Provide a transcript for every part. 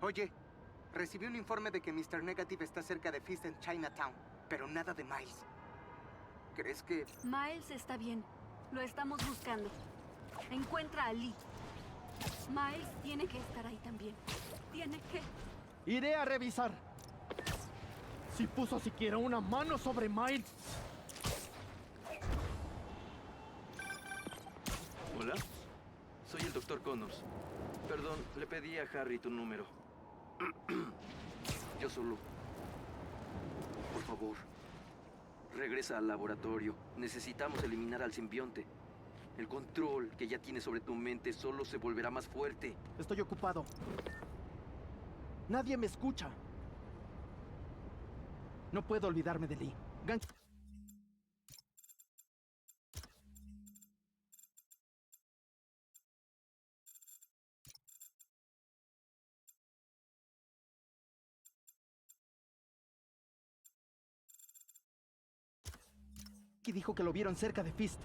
Oye, recibí un informe de que Mr. Negative está cerca de Fist en Chinatown, pero nada de Miles. ¿Crees que...? Miles está bien. Lo estamos buscando. Encuentra a Lee. Miles tiene que estar ahí también. Tiene que... Iré a revisar. Si puso siquiera una mano sobre Miles. Hola, soy el Dr. Connors. Perdón, le pedí a Harry tu número. Yo solo. Por favor, regresa al laboratorio. Necesitamos eliminar al simbionte. El control que ya tienes sobre tu mente solo se volverá más fuerte. Estoy ocupado. Nadie me escucha. No puedo olvidarme de Lee. Ganke dijo que lo vieron cerca de Fist.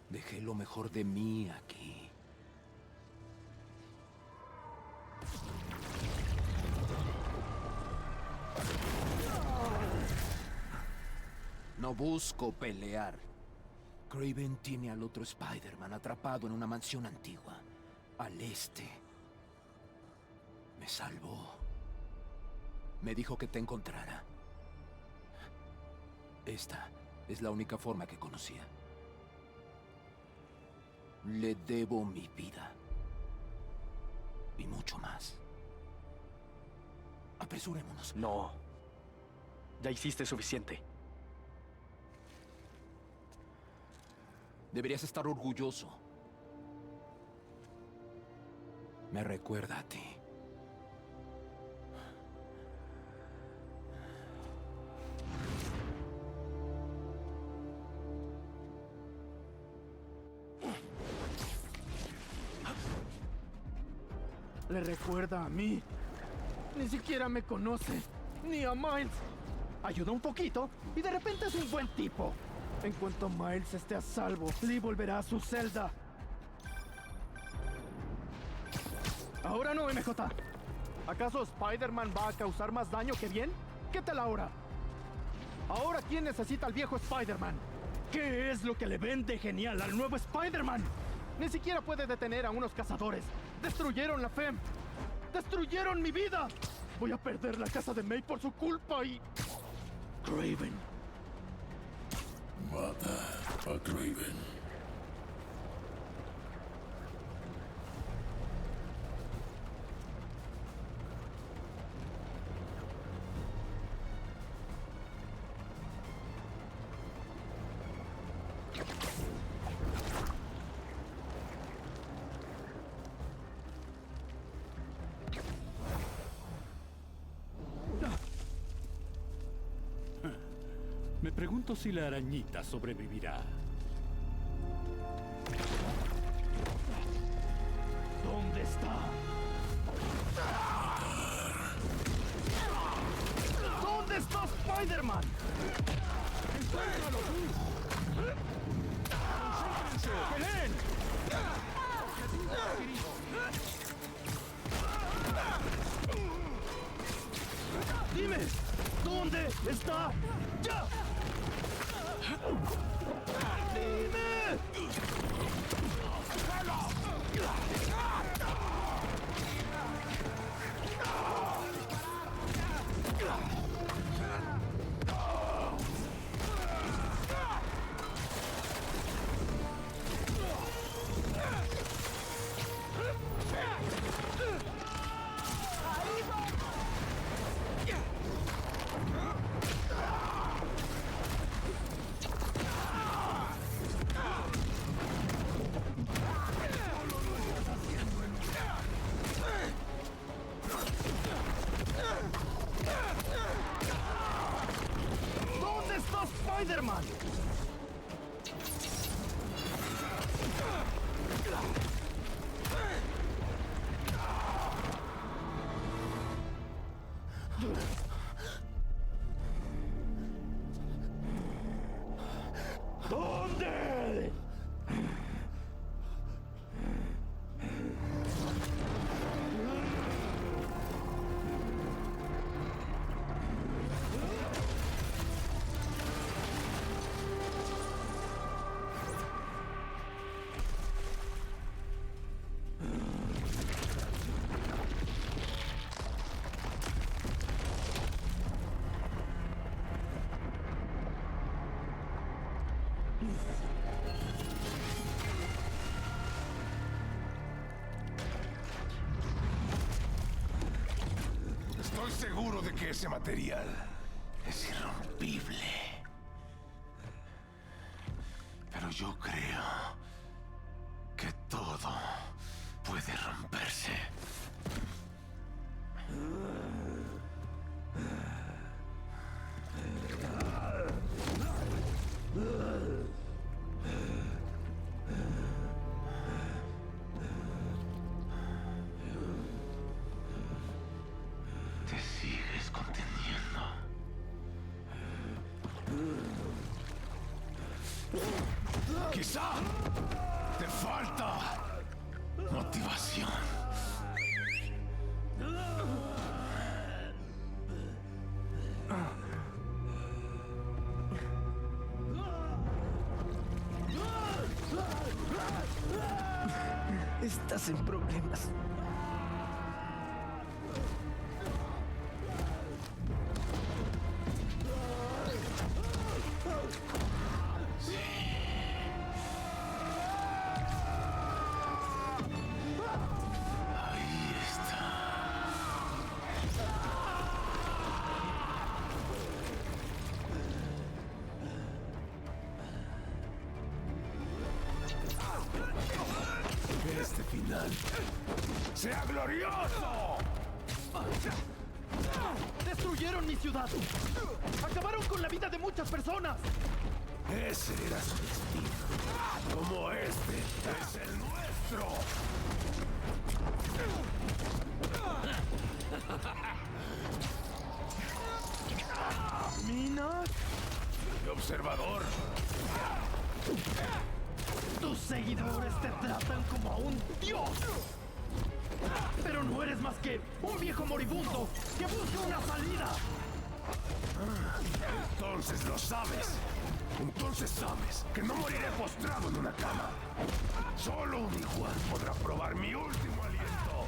Dejé lo mejor de mí aquí. No busco pelear. Kraven tiene al otro Spider-Man atrapado en una mansión antigua, al este. Me salvó. Me dijo que te encontrara. Esta es la única forma que conocía. Le debo mi vida. Y mucho más. Apresurémonos. No. Ya hiciste suficiente. Deberías estar orgulloso. Me recuerda a ti. Le recuerda a mí. Ni siquiera me conoce. Ni a Miles. Ayuda un poquito y de repente es un buen tipo. En cuanto Miles esté a salvo, Lee volverá a su celda. Ahora no, MJ. ¿Acaso Spider-Man va a causar más daño que bien? ¿Qué tal ahora? Ahora, ¿quién necesita al viejo Spider-Man? ¿Qué es lo que le vende genial al nuevo Spider-Man? Ni siquiera puede detener a unos cazadores. ¡Destruyeron la FEM! ¡Destruyeron mi vida! Voy a perder la casa de May por su culpa y... Kraven. Mata a Kraven. Me pregunto si la arañita sobrevivirá. ¿Dónde está? ¿Dónde está Spider-Man? ¡Encuéntralo tú! ¡Concéntrense! ¡Peleen! ¡Dime! ¿Dónde está? ¡Ya! ¡Dime! mal. ¿Dónde? Estoy seguro de que ese material es irrompible. Pero yo creo que todo puede romperse. Te sigues conteniendo. Quizá te falta motivación. Estás en problemas. Ahí está. Que este final sea glorioso. ¡Destruyeron mi ciudad! ¡Acabaron con la vida de muchas personas! Ese era su destino. Como este es el nuestro. ¿Minas? Mi observador. Tus seguidores te tratan como a un dios. Pero no eres más que un viejo moribundo que busca una salida. Entonces lo sabes. Entonces sabes que no moriré postrado en una cama. Solo un igual podrá probar mi último aliento.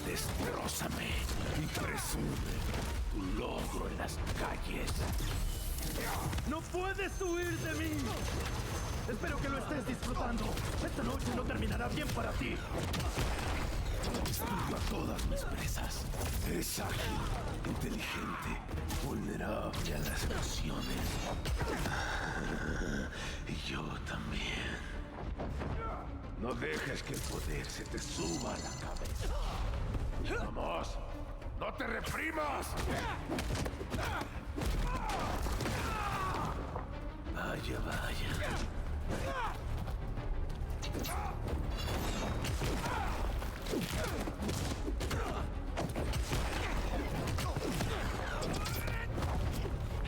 Destrózame y presume tu logro en las calles. ¡No puedes huir de mí! Espero que lo estés disfrutando. Esta noche no terminará bien para ti. Destruyo a todas mis presas. Es ágil, inteligente, vulnerable a las emociones. Y yo también. No dejes que el poder se te suba a la cabeza. ¡Vamos! ¡No te reprimas! Vaya, vaya.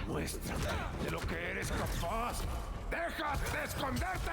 Muéstrame de lo que eres capaz. ¡Deja de esconderte!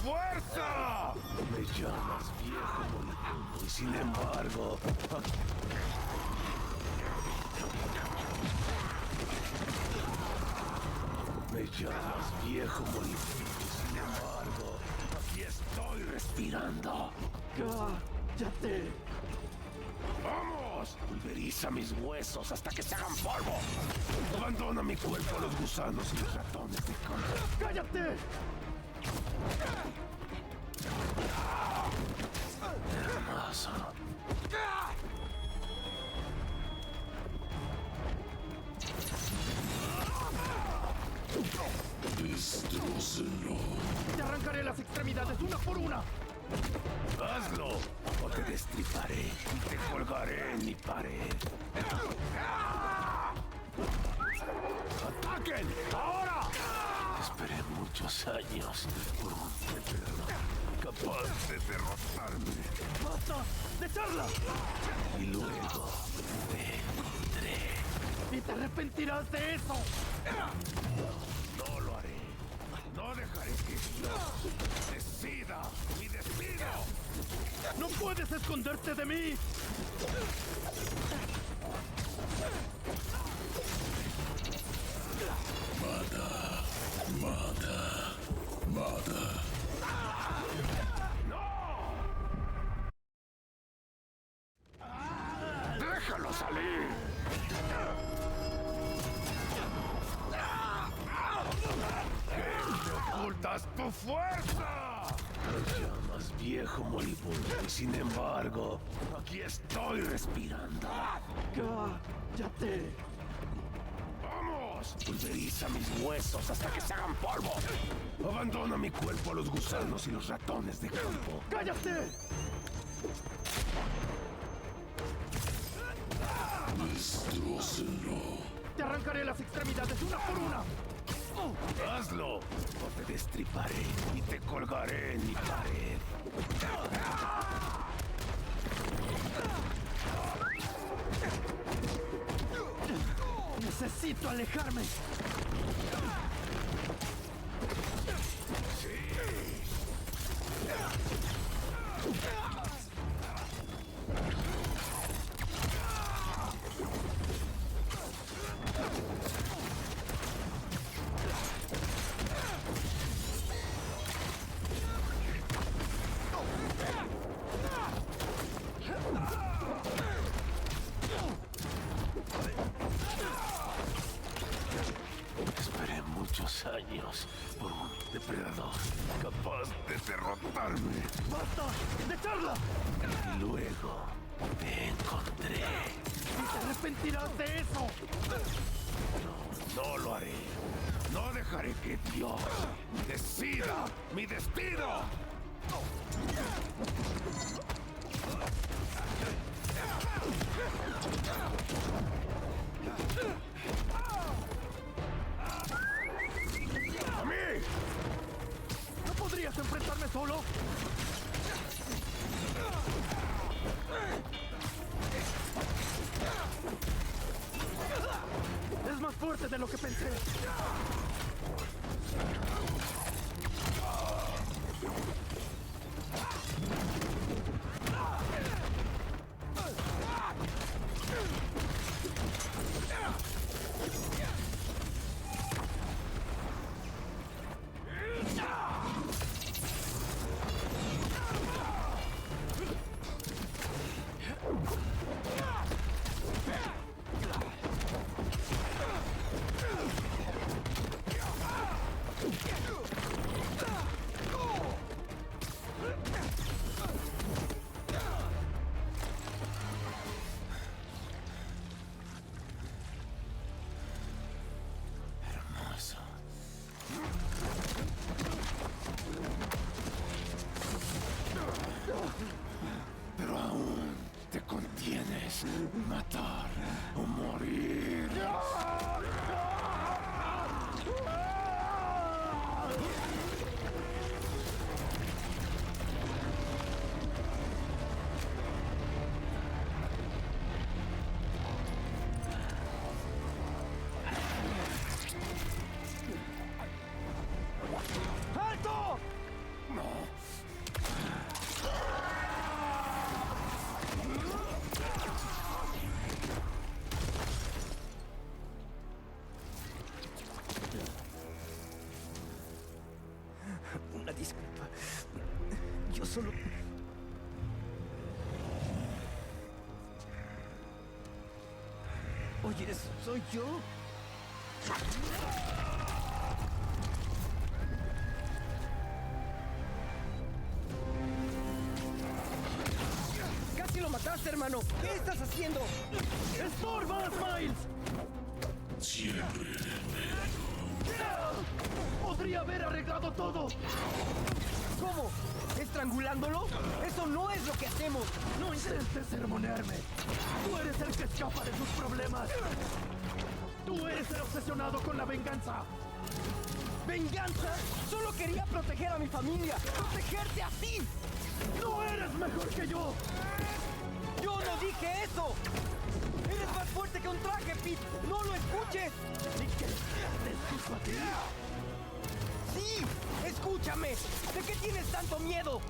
fuerza! Me llamas viejo moribundo y sin embargo... Me llamas viejo moribundo y sin embargo... Aquí estoy respirando. ¡Cállate! ¡Vamos! Pulveriza mis huesos hasta que se hagan polvo. Abandona mi cuerpo a los gusanos y los ratones de campo. ¡Cállate! Hermoso. Destrócenlo. Te arrancaré las extremidades una por una. Hazlo o te destriparé y te colgaré en mi pared. ¡Ataquen! ¡Ahora! Esperé muchos años por un depredador capaz de derrotarme. ¡Basta de charla! Y luego te encontré. ¡Y te arrepentirás de eso! No lo haré. No dejaré que Dios decida mi destino. ¡No puedes esconderte de mí! ¡Déjalo salir! ¿Qué ocultas tu fuerza? Me llamas viejo moribundo y sin embargo, aquí estoy respirando. ¡Cállate! ¡Vamos! Pulveriza mis huesos hasta que se hagan polvo. Abandona mi cuerpo a los gusanos y los ratones de campo. ¡Cállate! Destrócenlo. Te arrancaré las extremidades una por una. Hazlo o te destriparé y te colgaré en mi pared. Necesito alejarme. Esperé muchos años por un depredador capaz de derrotarme. ¡Basta de charla! Y luego te encontré. ¡Y te arrepentirás de eso! No lo haré. No dejaré que Dios decida mi destino. ¡A mí! ¿No podrías enfrentarme solo? Es más fuerte de lo que pensé. Pero aún te contienes. Matar o morir. ¡Alto! No. Yo solo... Oye, ¿soy yo? ¡Casi lo mataste, hermano! ¿Qué estás haciendo? ¡Estorbas, Miles! Siempre. ¡Podría haber arreglado todo! ¿Cómo? ¿Estrangulándolo? ¡Eso no es lo que hacemos! ¡No intentes sermonearme! ¡Tú eres el que escapa de sus problemas! ¡Tú eres el obsesionado con la venganza! ¿Venganza? Solo quería proteger a mi familia. ¡Protegerte a ti! ¡No eres mejor que yo! ¡Yo no dije eso! ¡Eres más fuerte que un traje, Pete! ¡No lo escuches! ¿Y qué? ¿Te escucho a ti? ¡Sí! ¡Escúchame! ¿De qué tienes tanto miedo?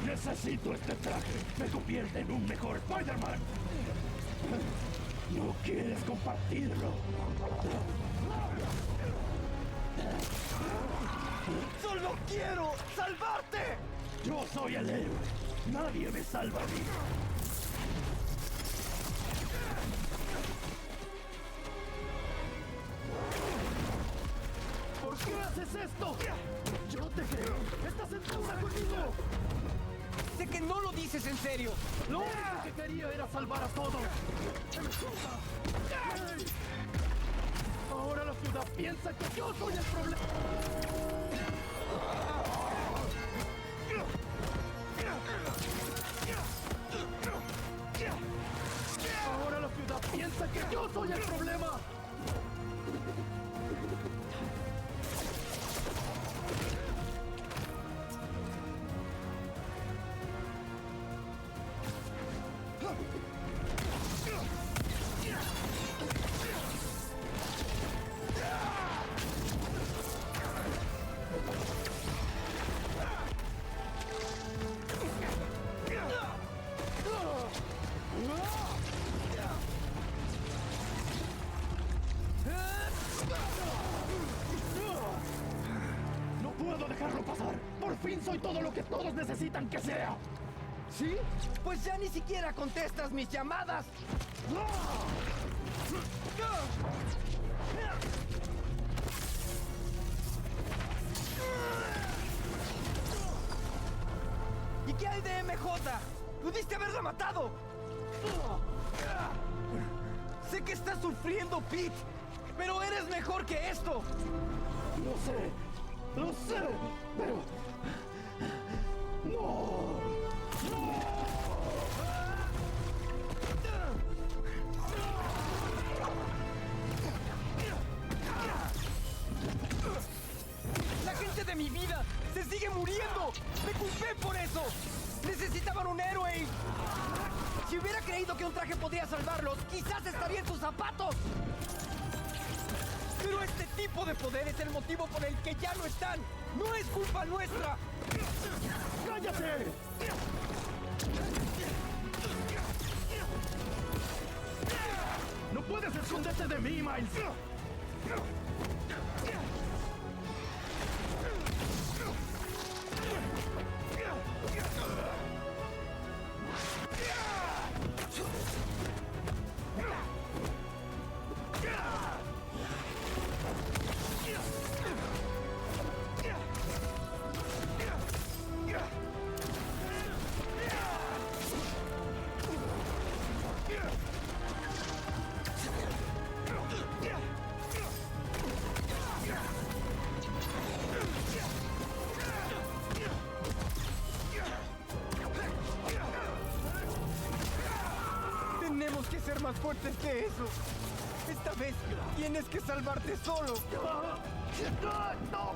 Necesito este traje. Me convierte en un mejor Spider-Man. ¿No quieres compartirlo? ¡Solo quiero salvarte! Yo soy el héroe. Nadie me salva a mí. ¿Por qué haces esto? Yo te creo. ¿Estás en deuda conmigo? Sé que no lo dices en serio. Lo único que quería era salvar a todos. ¡Empuja! ¡Ey! Ahora la ciudad piensa que yo soy el problema. Ahora la ciudad piensa que yo soy el problema. No puedo dejarlo pasar. Por fin soy todo lo que todos necesitan que sea. ¿Sí? Pues ya ni siquiera contestas mis llamadas. ¿Y qué hay de MJ? ¡Pudiste haberla matado! Sé que estás sufriendo, Pete, pero eres mejor que esto. Lo sé, pero... ¡No! ¡La gente de mi vida se sigue muriendo! ¡Me culpé por eso! ¡Necesitaban un héroe! y... Si hubiera creído que un traje podría salvarlos, quizás estaría en sus zapatos. Pero este tipo de poder es el motivo por el que ya no están. ¡No es culpa nuestra! ¡Cállate! ¡No puedes esconderte de mí, Miles! Tenemos que ser más fuertes que eso. Esta vez tienes que salvarte solo. ¡No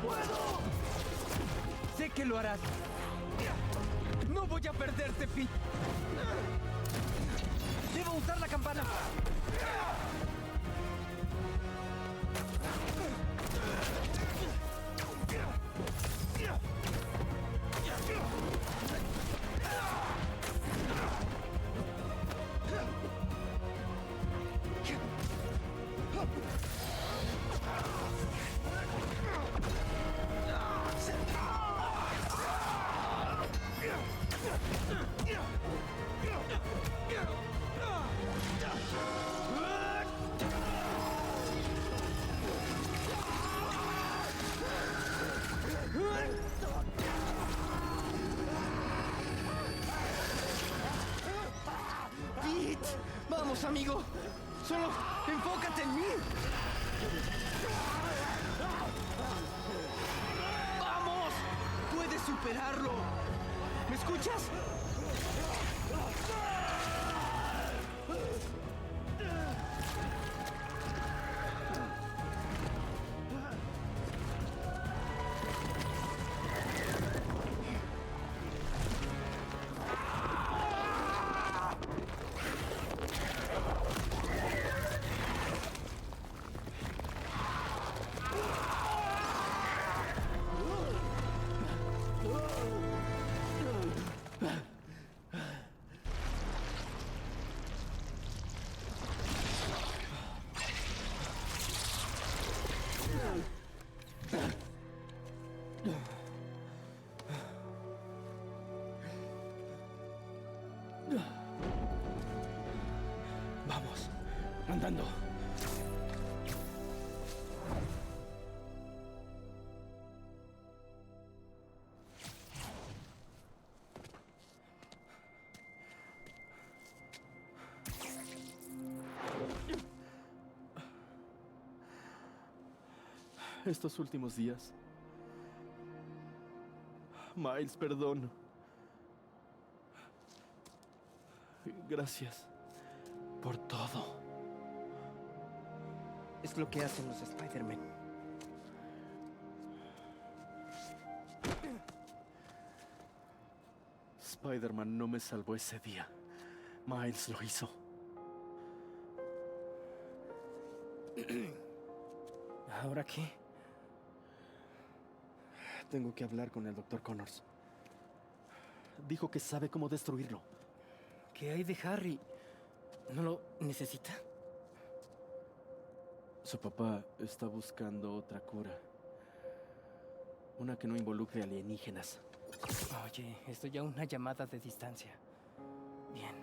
puedo! Sé que lo harás. No voy a perderte, Pete. Debo usar la campana. Pete, vamos, amigo. Solo enfócate en mí. ¡Vamos! ¡Puedes superarlo! ¿Me escuchas? Vamos, andando. Estos últimos días. Miles, perdón. Gracias por todo. Es lo que hacen los Spider-Man. Spider-Man no me salvó ese día. Miles lo hizo. ¿Ahora qué? Tengo que hablar con el Dr. Connors. Dijo que sabe cómo destruirlo. ¿Qué hay de Harry? ¿No lo necesita? Su papá está buscando otra cura. Una que no involucre alienígenas. Oye, estoy a una llamada de distancia. Bien.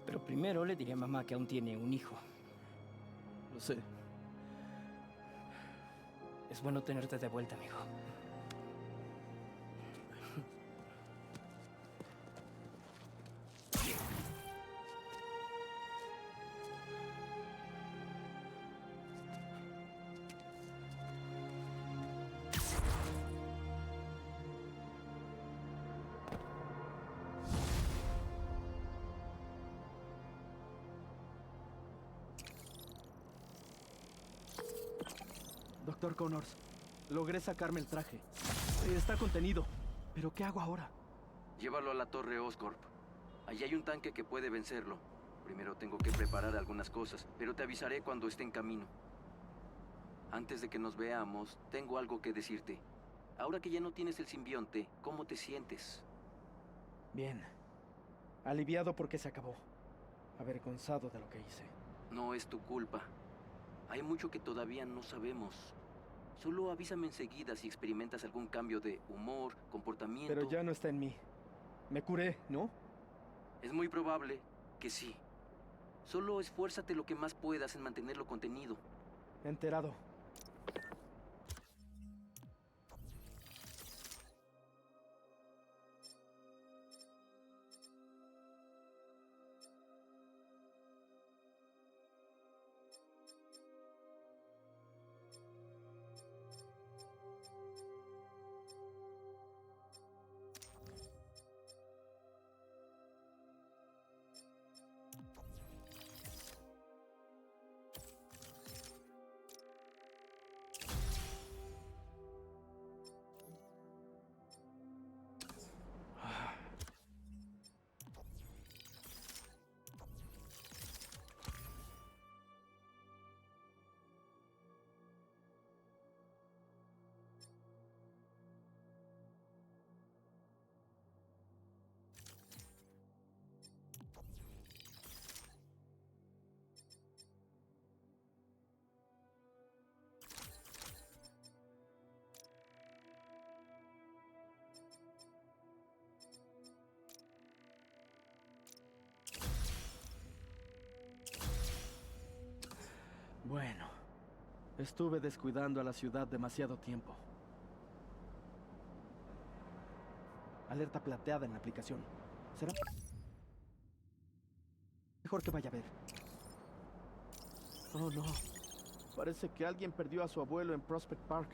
Pero primero le diré a mamá que aún tiene un hijo. Lo sé. Es bueno tenerte de vuelta, amigo. Doctor Connors, logré sacarme el traje. Está contenido. ¿Pero qué hago ahora? Llévalo a la torre Oscorp. Allí hay un tanque que puede vencerlo. Primero tengo que preparar algunas cosas, pero te avisaré cuando esté en camino. Antes de que nos veamos, tengo algo que decirte. Ahora que ya no tienes el simbionte, ¿cómo te sientes? Bien. Aliviado porque se acabó. Avergonzado de lo que hice. No es tu culpa. Hay mucho que todavía no sabemos. Solo avísame enseguida si experimentas algún cambio de humor, comportamiento. Pero ya no está en mí. Me curé, ¿no? Es muy probable que sí. Solo esfuérzate lo que más puedas en mantenerlo contenido. Enterado. Bueno, estuve descuidando a la ciudad demasiado tiempo. Alerta plateada en la aplicación. ¿Será mejor que vaya a ver? Oh, no. Parece que alguien perdió a su abuelo en Prospect Park.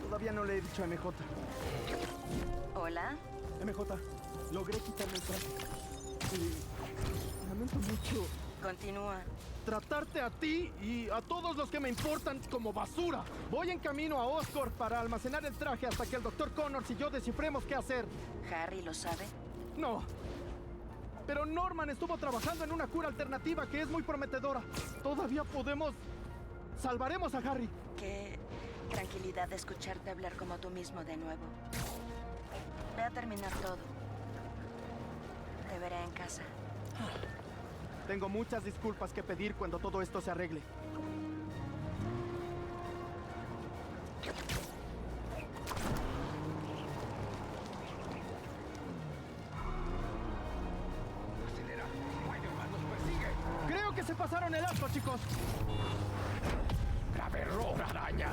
Todavía no le he dicho a MJ. Hola. MJ, logré quitarme el traje. Y lamento mucho Continúa. tratarte a ti y a todos los que me importan como basura. Voy en camino a Oscorp para almacenar el traje hasta que el Dr. Connors y yo descifremos qué hacer. ¿Harry lo sabe? No. Pero Norman estuvo trabajando en una cura alternativa que es muy prometedora. Todavía podemos... Salvaremos a Harry. Qué tranquilidad de escucharte hablar como tú mismo de nuevo. Ve a terminar todo. Te veré en casa. Tengo muchas disculpas que pedir cuando todo esto se arregle. Creo que se pasaron el asco, chicos. ¡Grave error, araña!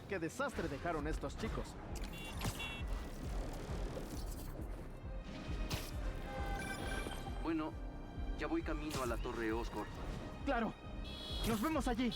¡Qué desastre dejaron estos chicos! Bueno, ya voy camino a la Torre Oscorp. ¡Claro! ¡Nos vemos allí!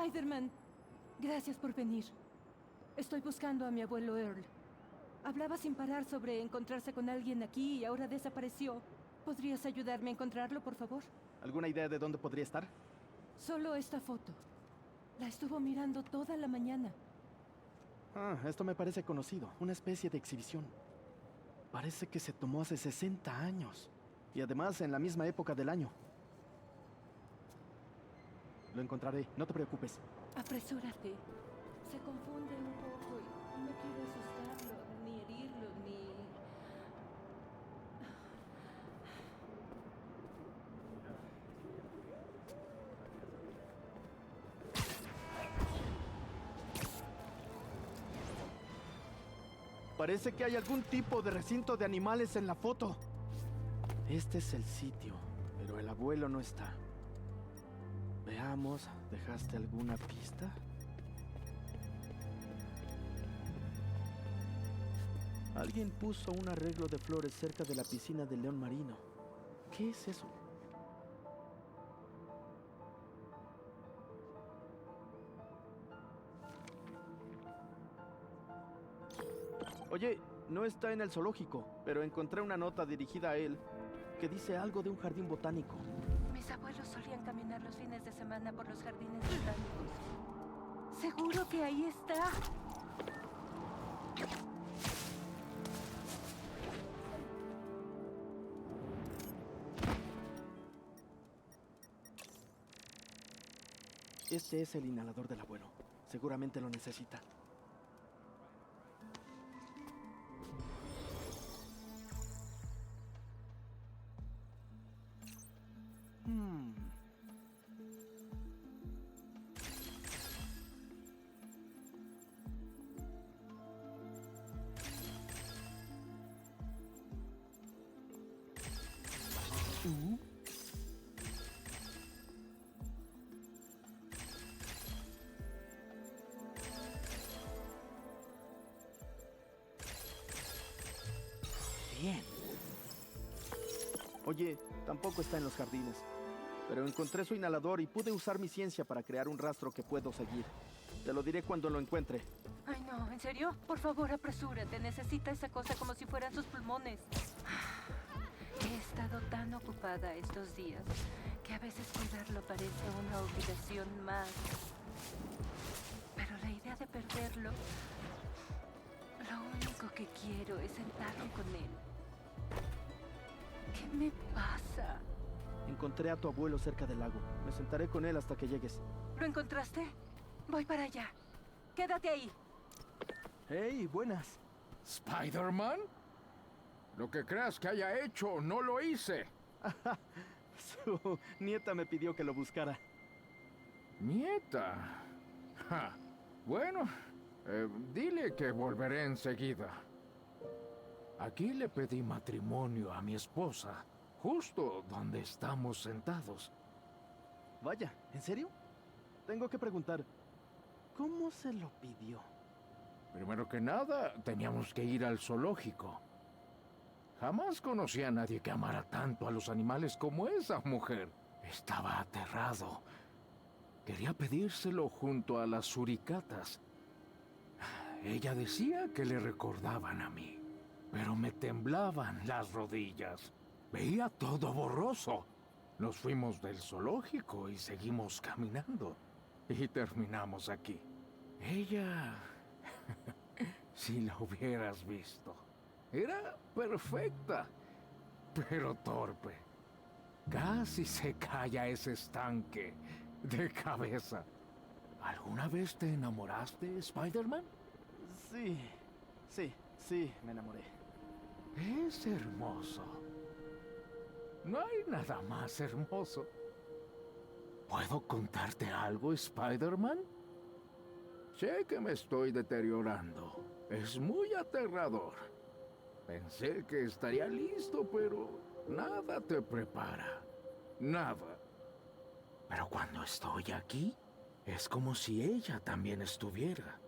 Spider-Man, gracias por venir. Estoy buscando a mi abuelo Earl. Hablaba sin parar sobre encontrarse con alguien aquí y ahora desapareció. ¿Podrías ayudarme a encontrarlo, por favor? ¿Alguna idea de dónde podría estar? Solo esta foto. La estuvo mirando toda la mañana. Ah, esto me parece conocido. Una especie de exhibición. Parece que se tomó hace 60 años. Y además en la misma época del año. Lo encontraré, no te preocupes. Apresúrate. Se confunde un poco y no quiero asustarlo, ni herirlo, ni... Parece que hay algún tipo de recinto de animales en la foto. Este es el sitio, pero el abuelo no está. Veamos, ¿dejaste alguna pista? Alguien puso un arreglo de flores cerca de la piscina del león marino. ¿Qué es eso? Oye, no está en el zoológico, pero encontré una nota dirigida a él que dice algo de un jardín botánico. Mis Mis abuelos solían caminar los fines de semana por los jardines botánicos. Seguro que ahí está. Este es el inhalador del abuelo. Seguramente lo necesita. Bien. Oye, tampoco está en los jardines. Pero encontré su inhalador y pude usar mi ciencia para crear un rastro que puedo seguir. Te lo diré cuando lo encuentre. Ay, no, ¿en serio? Por favor, apresúrate. Necesita esa cosa como si fueran sus pulmones. He estado tan ocupada estos días que a veces cuidarlo parece una obligación más. Pero la idea de perderlo, lo único que quiero es sentarme con él. ¿Qué me pasa? Encontré a tu abuelo cerca del lago. Me sentaré con él hasta que llegues. ¿Lo encontraste? Voy para allá. Quédate ahí. ¡Hey, buenas! ¿Spider-Man? Lo que creas que haya hecho, no lo hice. Su nieta me pidió que lo buscara. ¿Nieta? Ja. Bueno, dile que volveré enseguida. Aquí le pedí matrimonio a mi esposa, justo donde estamos sentados. Vaya, ¿en serio? Tengo que preguntar, ¿cómo se lo pidió? Primero que nada, teníamos que ir al zoológico. Jamás conocí a nadie que amara tanto a los animales como esa mujer. Estaba aterrado. Quería pedírselo junto a las suricatas. Ella decía que le recordaban a mí, pero me temblaban las rodillas. Veía todo borroso. Nos fuimos del zoológico y seguimos caminando. Y terminamos aquí. Ella... si la hubieras visto. Era perfecta, pero torpe. Casi se cae a ese estanque de cabeza. ¿Alguna vez te enamoraste, Spider-Man? Sí, me enamoré. Es hermoso. No hay nada más hermoso. ¿Puedo contarte algo, Spider-Man? Sé que me estoy deteriorando. Es muy aterrador. Pensé que estaría listo, pero nada te prepara. Nada. Pero cuando estoy aquí, es como si ella también estuviera.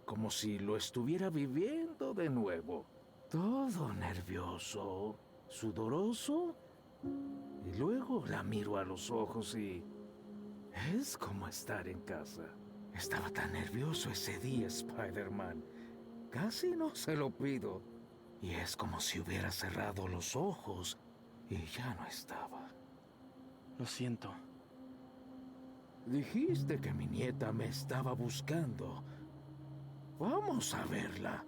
Como si lo estuviera viviendo de nuevo. Todo nervioso, sudoroso. Y luego la miro a los ojos y... es como estar en casa. Estaba tan nervioso ese día, Spider-Man. Casi no se lo pido. Y es como si hubiera cerrado los ojos y ya no estaba. Lo siento. Dijiste que mi nieta me estaba buscando. Vamos a verla.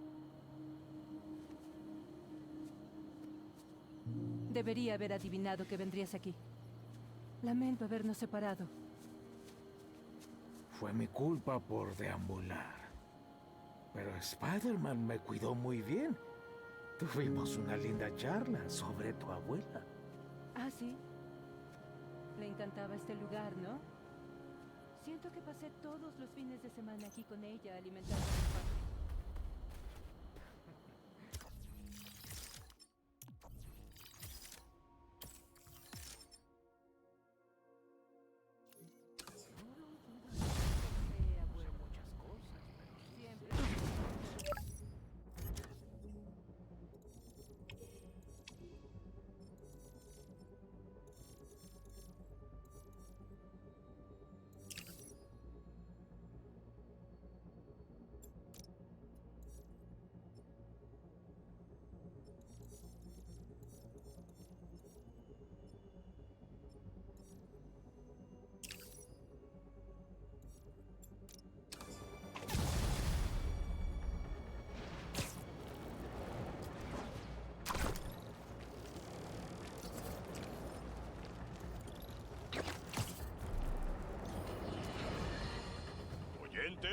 Debería haber adivinado que vendrías aquí. Lamento habernos separado. Fue mi culpa por deambular. Pero Spider-Man me cuidó muy bien. Tuvimos una linda charla sobre tu abuela. Ah, sí. Le encantaba este lugar, ¿no? Siento que pasé todos los fines de semana aquí con ella alimentando a mi padre.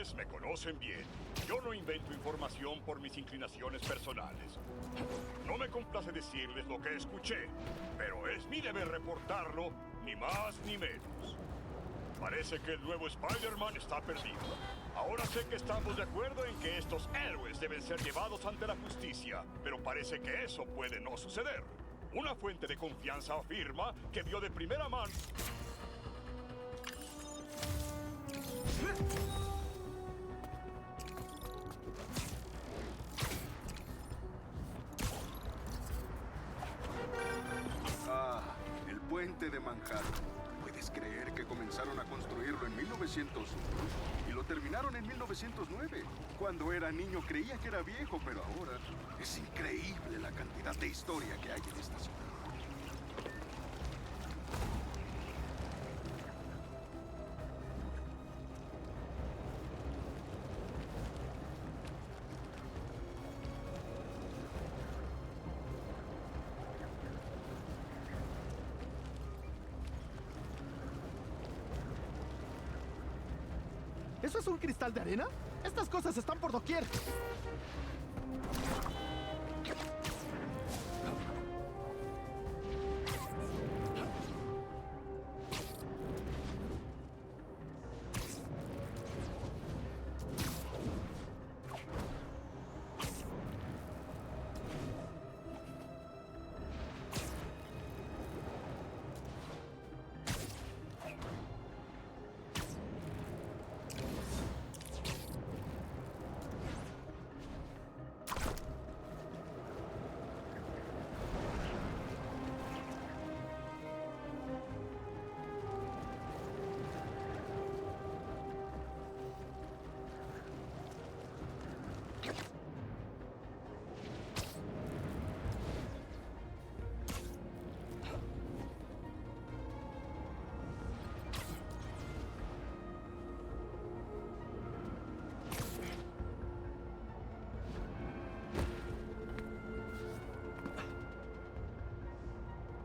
ustedes me conocen bien. Yo no invento información por mis inclinaciones personales. No me complace decirles lo que escuché, pero es mi deber reportarlo, ni más ni menos. Parece que el nuevo Spider-Man está perdido. Ahora sé que estamos de acuerdo en que estos héroes deben ser llevados ante la justicia, pero parece que eso puede no suceder. Una fuente de confianza afirma que vio de primera mano... El puente de Manhattan. ¿Puedes creer que comenzaron a construirlo en 1901 y lo terminaron en 1909? Cuando era niño creía que era viejo, pero ahora es increíble la cantidad de historia que hay en esta ciudad. ¿Eso es un cristal de arena? Estas cosas están por doquier.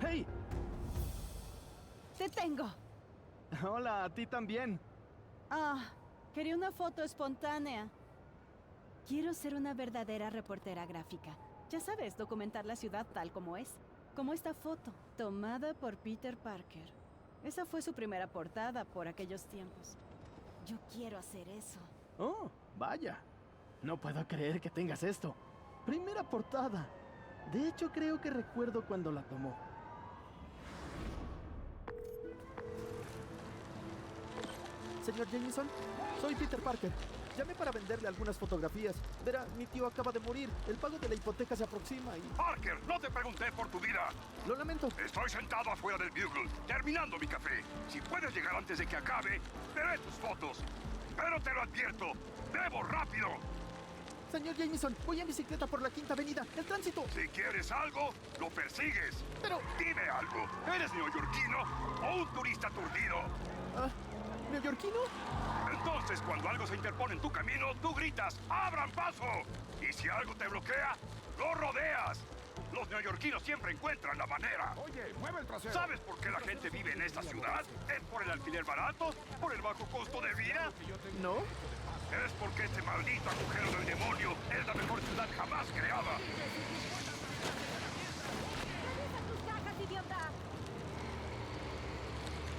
¡Hey! ¡Te tengo! Hola, a ti también. Quería una foto espontánea. Quiero ser una verdadera reportera gráfica. Ya sabes, documentar la ciudad tal como es. Como esta foto, tomada por Peter Parker. Esa fue su primera portada por aquellos tiempos. Yo quiero hacer eso. Oh, vaya. No puedo creer que tengas esto. Primera portada. De hecho, creo que recuerdo cuando la tomó. Señor Jameson, soy Peter Parker. Llamé para venderle algunas fotografías. Verá, mi tío acaba de morir. El pago de la hipoteca se aproxima y... Parker, no te pregunté por tu vida. Lo lamento. Estoy sentado afuera del Bugle, terminando mi café. Si puedes llegar antes de que acabe, veré tus fotos. Pero te lo advierto, debo rápido. Señor Jameson, voy en bicicleta por la Quinta Avenida. El tránsito... Si quieres algo, lo persigues. Pero... Dime algo, ¿eres neoyorquino o un turista aturdido? ¿Neoyorquino? Entonces, cuando algo se interpone en tu camino, tú gritas, ¡abran paso! Y si algo te bloquea, lo rodeas. Los neoyorquinos siempre encuentran la manera. Oye, mueve el trasero. ¿Sabes por qué la gente vive en esta ciudad? ¿Es por el alquiler barato? ¿Por el bajo costo de vida? No. Es porque este maldito agujero del demonio es la mejor ciudad jamás creada. ¡Revisa tus cajas, idiota!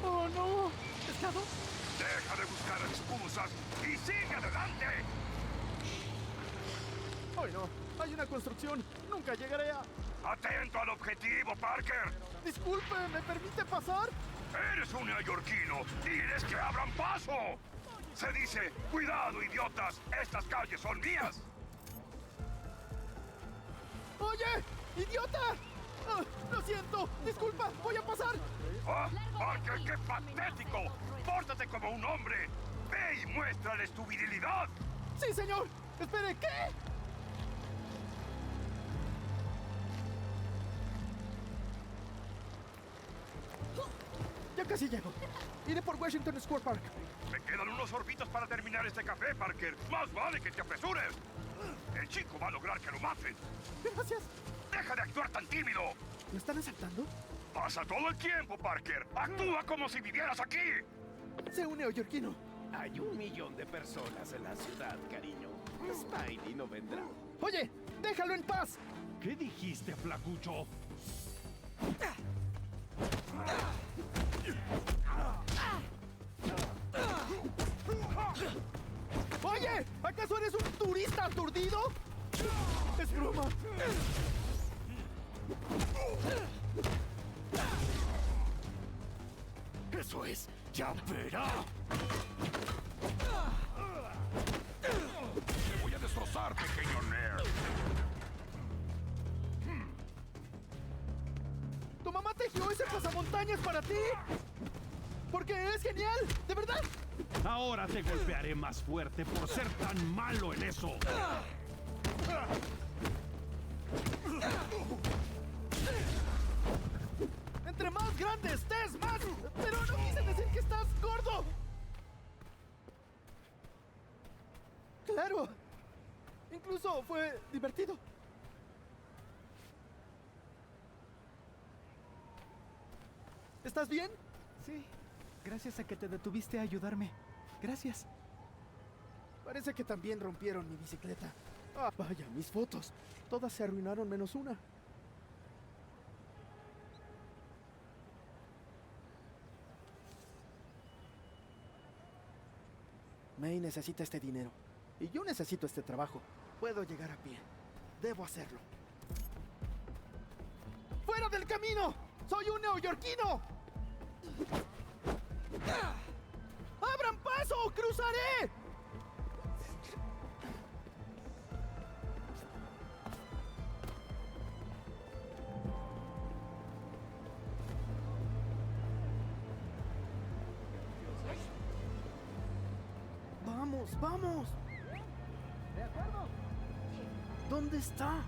¡Oh, no! ¿Pescado? Deja de buscar excusas y sigue adelante. ¡Ay, no! ¡Hay una construcción! ¡Nunca llegaré a...! ¡Atento al objetivo, Parker! ¡Disculpe! ¿Me permite pasar? ¡Eres un neoyorquino! ¡Tienes que abran paso! Se dice, ¡cuidado, idiotas! ¡Estas calles son mías! ¡Oye! ¡Idiota! ¡Lo siento! ¡Disculpa! ¡Voy a pasar! ¡Ah! ¡Parker, qué patético! ¡Pórtate como un hombre! ¡Ve y muéstrales tu virilidad! ¡Sí, señor! ¡Espere! ¿Qué? Ya casi llego. Iré por Washington Square Park. Me quedan unos sorbitos para terminar este café, Parker. ¡Más vale que te apresures! El chico va a lograr que lo maten. Gracias. ¡Deja de actuar tan tímido! ¿Me están asaltando? ¡Pasa todo el tiempo, Parker! ¡Actúa como si vivieras aquí! Sé un neoyorquino. Hay 1 millón de personas en la ciudad, cariño. Spidey no vendrá. Oye, déjalo en paz. ¿Qué dijiste, flacucho? Oye, ¿acaso eres un turista aturdido? Es broma. ¡Eso es! ¡Ya verá! ¡Te voy a destrozar, pequeño nerd! ¿Tu mamá tejió ese pasamontañas para ti? Porque es genial, ¿de verdad? Ahora te golpearé más fuerte por ser tan malo en eso. Entre más grande estés, más... Pero no quise decir que estás gordo. Claro. Incluso fue divertido. ¿Estás bien? Sí. Gracias a que te detuviste a ayudarme. Gracias. Parece que también rompieron mi bicicleta. Ah, vaya, mis fotos. Todas se arruinaron menos una. May necesita este dinero. Y yo necesito este trabajo. Puedo llegar a pie. Debo hacerlo. ¡Fuera del camino! ¡Soy un neoyorquino! ¡Abran paso! ¡Cruzaré! ¡Vamos, vamos! De acuerdo. ¿Dónde está?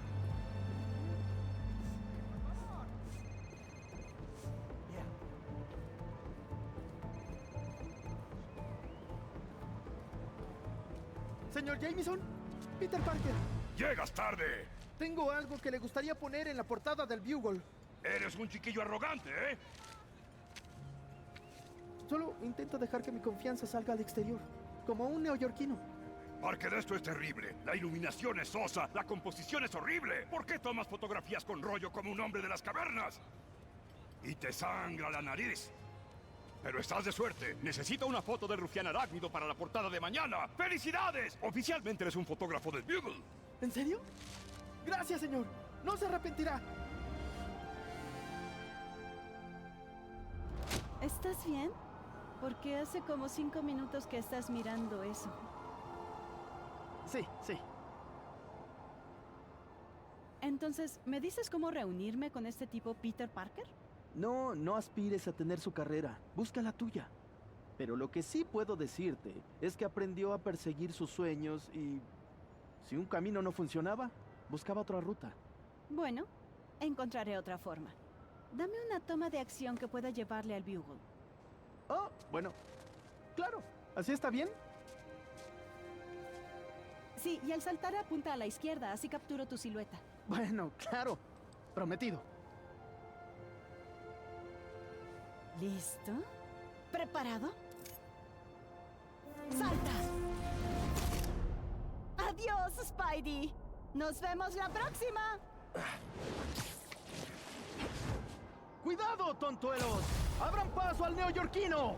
Señor Jameson, Peter Parker. ¡Llegas tarde! Tengo algo que le gustaría poner en la portada del Bugle. Eres un chiquillo arrogante, ¿eh? Solo intento dejar que mi confianza salga al exterior, como un neoyorquino. Parker, esto es terrible. La iluminación es sosa, la composición es horrible. ¿Por qué tomas fotografías con rollo como un hombre de las cavernas? Y te sangra la nariz. Pero estás de suerte. Necesito una foto del rufián arácnido para la portada de mañana. ¡Felicidades! Oficialmente eres un fotógrafo del Bugle. ¿En serio? Gracias, señor. No se arrepentirá. ¿Estás bien? Porque hace como 5 minutos que estás mirando eso. Sí, sí. Entonces, ¿me dices cómo reunirme con este tipo Peter Parker? No aspires a tener su carrera. Busca la tuya. Pero lo que sí puedo decirte es que aprendió a perseguir sus sueños y... si un camino no funcionaba, buscaba otra ruta. Bueno, encontraré otra forma. Dame una toma de acción que pueda llevarle al Bugle. Oh, bueno. Claro. ¿Así está bien? Sí, y al saltar apunta a la izquierda, así capturo tu silueta. Bueno, claro. Prometido. ¿Listo? ¿Preparado? ¡Salta! ¡Adiós, Spidey! ¡Nos vemos la próxima! ¡Cuidado, tontuelos! ¡Abran paso al neoyorquino!